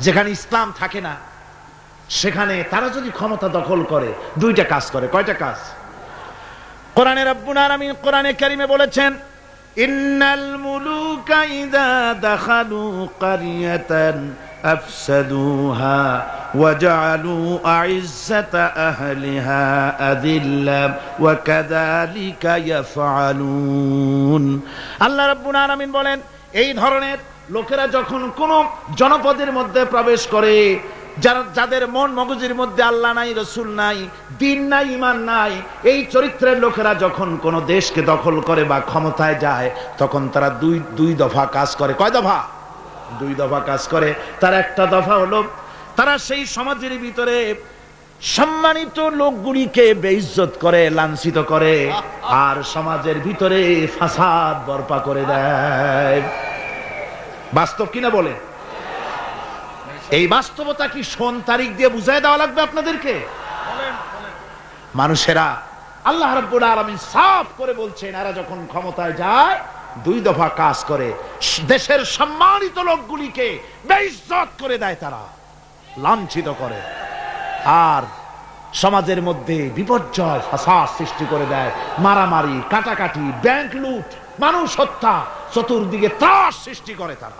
যেখানে ইসলাম থাকে না সেখানে তারা যদি ক্ষমতা দখল করে দুইটা কাজ করে। কয়টা কাজ? কোরআনে রব্বুল আলামিন কোরআনে কারীমে বলেছেন, ইন্নাল মুলুকা ইযা দাখালু ক্বরিয়াতান আফসাদুহা ওয়া জাআলু আইজ্জাতা আহলিহা আযিল্লা ওয়া কাযালিকা ইয়াফআলুন। আল্লাহ রাব্বুল আলামিন বলেন, এই ধরনের লোকেরা যখন কোন জনপদের মধ্যে প্রবেশ করে, যাদের মন মগজের মধ্যে আল্লাহ নাই, রসুল নাই, দিন নাই, ঈমান নাই, এই চরিত্রের লোকেরা যখন কোন দেশকে দখল করে বা ক্ষমতায় যায়, তখন তারা দুই দফা কাজ করে। কয় দফা? দুই দফা কাজ করে। তার একটা দফা হলো, তারা সেই সমাজের ভিতরে সম্মানিত লোকগুলিকে বেইজ্জত করে, লাঞ্ছিত করে, আর সমাজের ভিতরে ফাসাদ বরপা করে দেয়। বাস্তব কিনা বলে? এই বাস্তবতা কি সন তারিখ দিয়ে বুঝাই দেওয়া লাগবে আপনাদেরকে? মানুষেরা আল্লাহ রাব্বুল আলামিন সাফ করে বলছেন, এরা যখন ক্ষমতায় যায় দুই দফা কাজ করে। দেশের সম্মানিত লোকগুলিকে বেইজ্জত করে দেয়, তারা লাঞ্ছিত করে, আর সমাজের মধ্যে বিপর্যয় ফাসাদ সৃষ্টি করে দেয়। মারামারি, কাটাকাটি, ব্যাংক লুট, মানুষ হত্যা, চতুর্দিকে ত্রাস সৃষ্টি করে তারা।